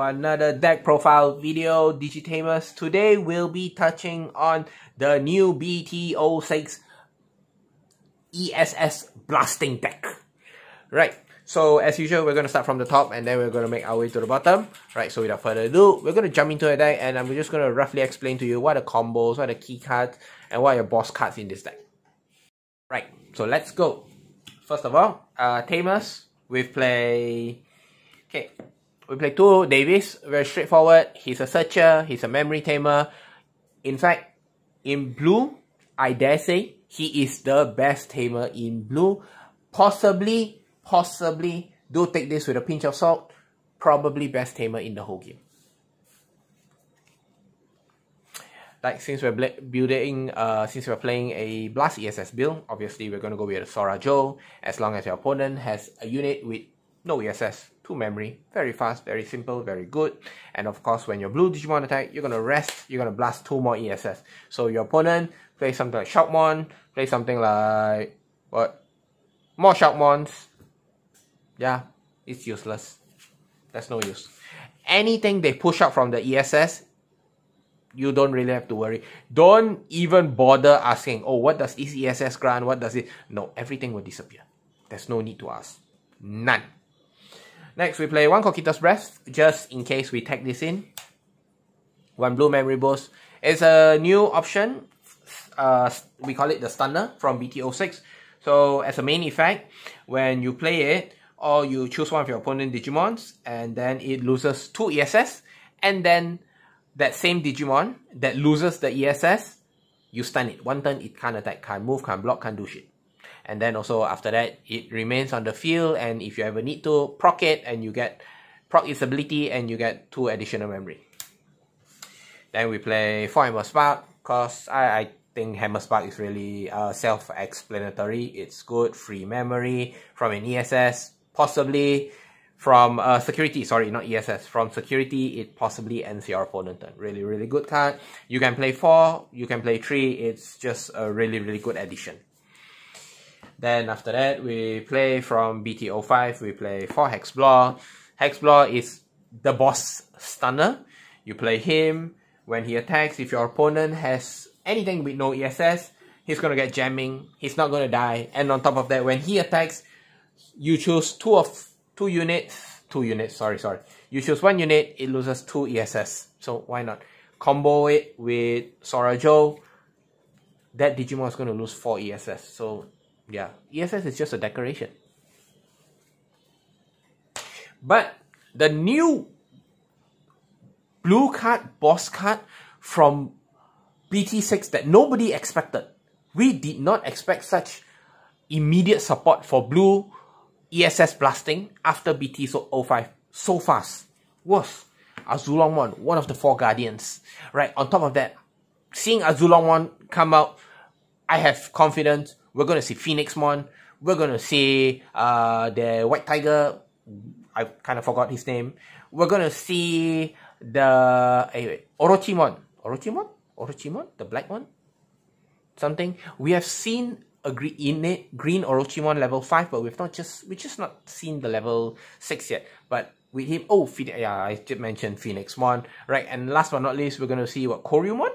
another deck profile video, Digitamers. Today we'll be touching on the new BT06 ESS blasting deck. Right, so as usual we're going to start from the top and then we're going to make our way to the bottom. Right, so without further ado, we're going to jump into a deck and I'm just going to roughly explain to you what are the combos, what are the key cards, and what are your boss cards in this deck. Right, so let's go. First of all, Tamers, we play two Davis, very straightforward. He's a searcher, he's a memory tamer. In fact, in blue, I dare say, he is the best tamer in blue. Possibly, do take this with a pinch of salt, probably best tamer in the whole game. Like, since we're playing a Blast ESS build, obviously we're going to go with a Sora Joe, as long as your opponent has a unit with no ESS, 2 memory, very fast, very simple, very good. And of course, when your blue Digimon attack, you're going to rest, you're going to blast 2 more ESS. So your opponent plays something like Shoutmon, play something like, what? More Shoutmons. Yeah, it's useless. There's no use. Anything they push out from the ESS, you don't really have to worry. Don't even bother asking, oh, what does this ESS grant? What does it? No, everything will disappear. There's no need to ask. None. Next, we play 1 Kokita's Breath, just in case we tag this in. 1 blue memory boost. It's a new option. We call it the Stunner from BT06. So, as a main effect, when you play it, or you choose one of your opponent Digimons, and then it loses 2 ESS, and then that same Digimon that loses the ESS, you stun it. 1 turn, it can't attack, can't move, can't block, can't do shit. And then also after that, it remains on the field, and if you ever need to, proc it, and you get proc its ability, and you get 2 additional memory. Then we play 4 Hammer Spark, because I think Hammer Spark is really self-explanatory. It's good, free memory from an ESS, possibly from security, sorry, not ESS. From security, it possibly ends your opponent turn. Really, really good card. You can play 4, you can play 3. It's just a really, really good addition. Then after that, we play from BT05, we play 4 Hexblaw. Hexblaw is the boss stunner. You play him. When he attacks, if your opponent has anything with no ESS, he's going to get jamming. He's not going to die. And on top of that, when he attacks, you choose 2 units, you choose 1 unit, it loses 2 ESS. So why not? Combo it with Sora Joe. That Digimon is going to lose 4 ESS. So yeah, ESS is just a decoration. But the new blue card, boss card from BT6 that nobody expected. We did not expect such immediate support for blue ESS blasting after BT05 so fast was Azulongmon, one of the 4 guardians. Right, on top of that, seeing Azulongmon come out, I have confidence. We're going to see Phoenixmon, we're going to see the White Tiger, I kind of forgot his name. We're going to see the Orochimon, the black one? Something. We have seen a innate green Orochimon level 5, but we've just not seen the level 6 yet. But with him, oh, yeah, I did mention Phoenixmon, right? And last but not least, we're gonna see what, Koryumon,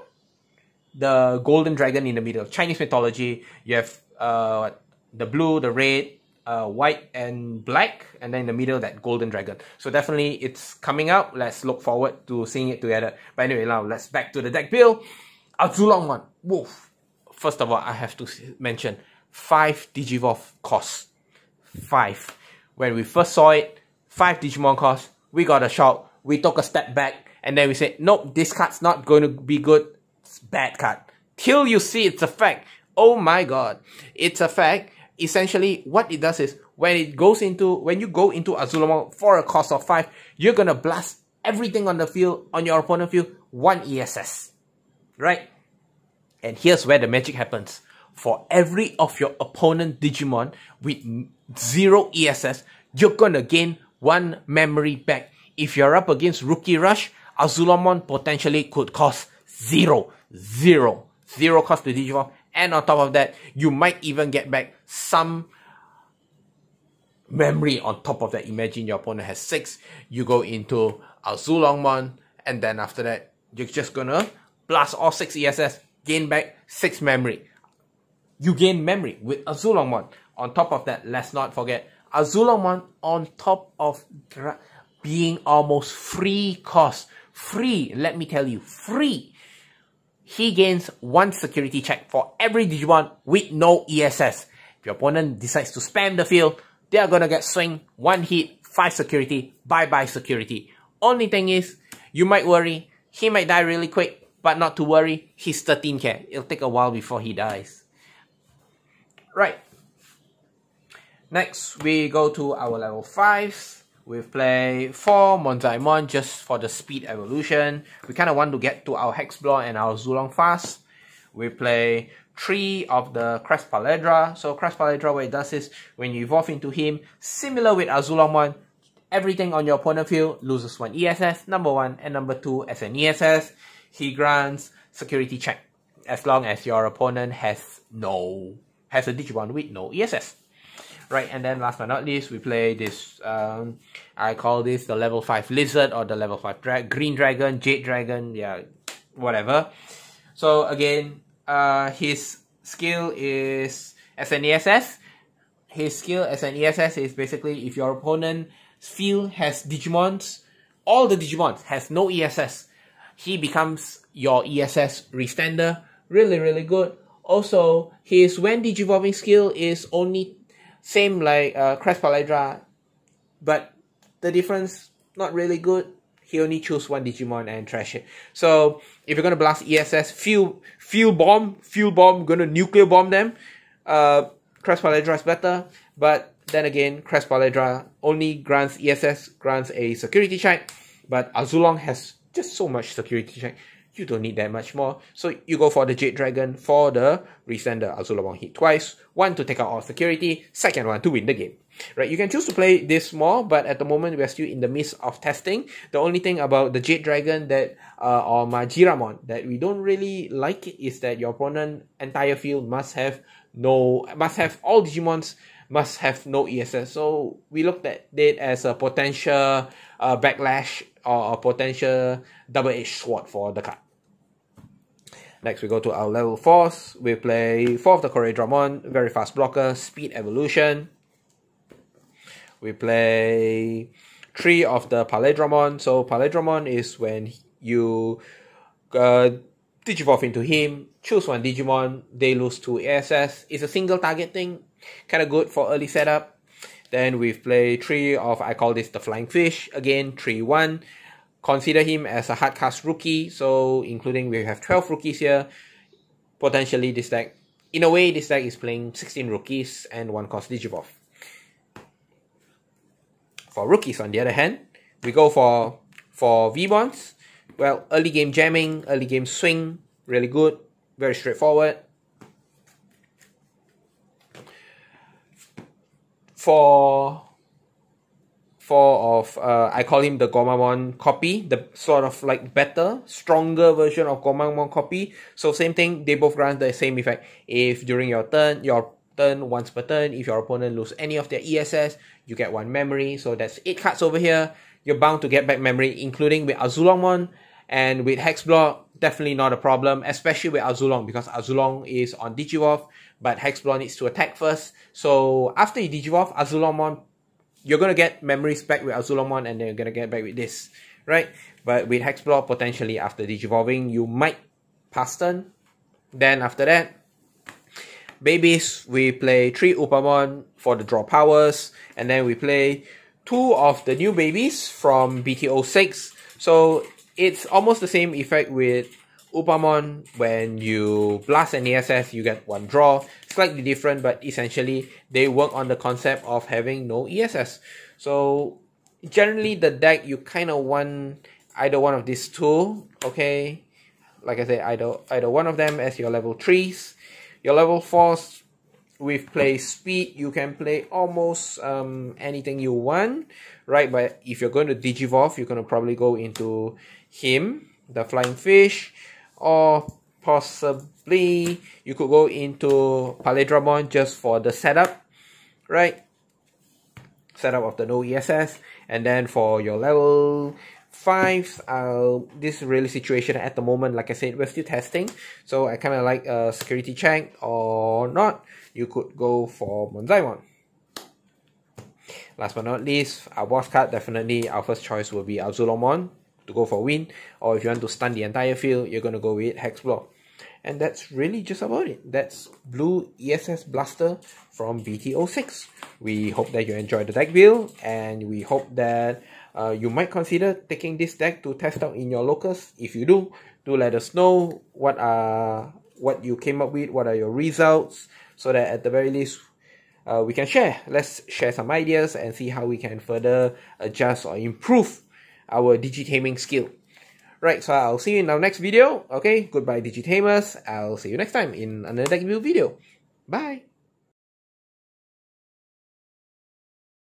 the golden dragon in the middle. Chinese mythology. You have the blue, the red, white, and black, and then in the middle that golden dragon. So definitely it's coming out. Let's look forward to seeing it together. But anyway, now let's back to the deck build. Azulongmon. Woof. First of all, I have to mention 5 Digivolve cost. 5. When we first saw it, 5 Digimon cost, we got a shock, we took a step back, and then we said, nope, this card's not going to be good, it's bad card. Till you see its effect. Oh my god. Its effect, essentially, what it does is, when you go into Azulongmon for a cost of 5, you're going to blast everything on the field, on your opponent field, 1 ESS. Right? And here's where the magic happens. For every of your opponent Digimon with 0 ESS, you're gonna gain 1 memory back. If you're up against Rookie Rush, Azulongmon potentially could cost 0 cost to Digimon. And on top of that, you might even get back some memory on top of that. Imagine your opponent has 6, you go into Azulongmon, and then after that, you're just gonna blast all 6 ESS, gain back 6 memory. You gain memory with Azulongmon. On top of that, let's not forget, Azulongmon on top of being almost free cost. Free, let me tell you, free. He gains 1 security check for every Digimon with no ESS. If your opponent decides to spam the field, they are gonna get swing, 1 hit, 5 security, bye-bye security. Only thing is, you might worry, he might die really quick, but not to worry, he's 13k. It'll take a while before he dies. Right. Next, we go to our level 5s. We play 4 Monzaimon just for the speed evolution. We kind of want to get to our Hexblor and our Zulong fast. We play 3 of the Crest Paildra. So Crest Paildra, what it does is, when you evolve into him, similar with Azulongmon, everything on your opponent field loses 1 ESS, number 1, and number 2, as an ESS, he grants security check, as long as your opponent has a Digimon with no ESS. Right, and then last but not least, we play this, I call this the level 5 Lizard, or the level 5 Green Dragon, Jade Dragon, yeah, whatever. So again, his skill is as an ESS. His skill as an ESS is basically, if your opponent's field has Digimons, all the Digimons has no ESS, he becomes your ESS restander. Really, really good. Also, his when Digivolving skill is only same like Crest Paildra, but the difference not really good. He only choose 1 Digimon and trash it. So if you're gonna blast ESS, fuel bomb, gonna nuclear bomb them. Crest Paildra is better, but then again, Crest Paildra only grants ESS, grants a security check, but Azulong has just so much security check. You don't need that much more. So you go for the Jade Dragon for the resender. Azulongmon hit twice. 1 to take out all security, second one to win the game. Right, you can choose to play this more, but at the moment we are still in the midst of testing. The only thing about the Jade Dragon that or Paildramon that we don't really like is that your opponent entire field must have all Digimons must have no ESS. So we looked at it as a potential backlash or a potential double-edged sword for the card. Next, we go to our level 4s. We play 4 of the Paildramon, very fast blocker, speed evolution. We play 3 of the Paildramon. So Paildramon is when you Digivolve into him, choose 1 Digimon, they lose 2 ESS. It's a single target thing, kind of good for early setup. Then we've played 3 of, I call this the Flying Fish, again 3-1. Consider him as a hardcast rookie, so including we have 12 rookies here. Potentially this deck, in a way this deck is playing 16 rookies and 1 cost Digivolve. For rookies on the other hand, we go for V-Bonds. Well, early game jamming, early game swing, really good, very straightforward. For I call him the Gomamon copy, the sort of like better, stronger version of Gomamon copy. So same thing, they both grant the same effect. If during your turn once per turn, if your opponent lose any of their ESS, you get 1 memory. So that's 8 cards over here. You're bound to get back memory, including with Azulongmon and with Hexblor. Definitely not a problem, especially with Azulong, because Azulong is on Digivolve, but Hexblor needs to attack first. So after you Digivolve Azulongmon, you're going to get memories back with Azulongmon, and then you're going to get back with this, right? But with Hexblor, potentially after Digivolving, you might pass turn. Then after that, babies, we play 3 Upamon for the draw powers, and then we play 2 of the new babies from BT06. So it's almost the same effect with Upamon. When you blast an ESS, you get 1 draw. Slightly different, but essentially they work on the concept of having no ESS. So generally the deck, you kind of want either one of these 2, okay? Like I said, either one of them as your level 3s. Your level 4s, with play speed, you can play almost anything you want, right? But if you're going to Digivolve, you're going to probably go into him, the Flying Fish, or possibly you could go into Paildramon just for the setup, right? setup of the no ESS. And then for your level 5s, this really situation at the moment, like I said, we're still testing, so I kind of like a security check or not, you could go for Monzaimon. Last but not least, our boss card, definitely our first choice will be Azulongmon to go for win, or if you want to stun the entire field, you're going to go with Hex Block. And that's really just about it. That's Blue ESS Blaster from BT06. We hope that you enjoyed the deck build, and we hope that you might consider taking this deck to test out in your locals. If you do let us know what you came up with, what are your results, so that at the very least we can share. Let's share some ideas and see how we can further adjust or improve our digitaming skill. Right, so I'll see you in our next video. Okay, goodbye Digitamers. I'll see you next time in another deck build video. Bye!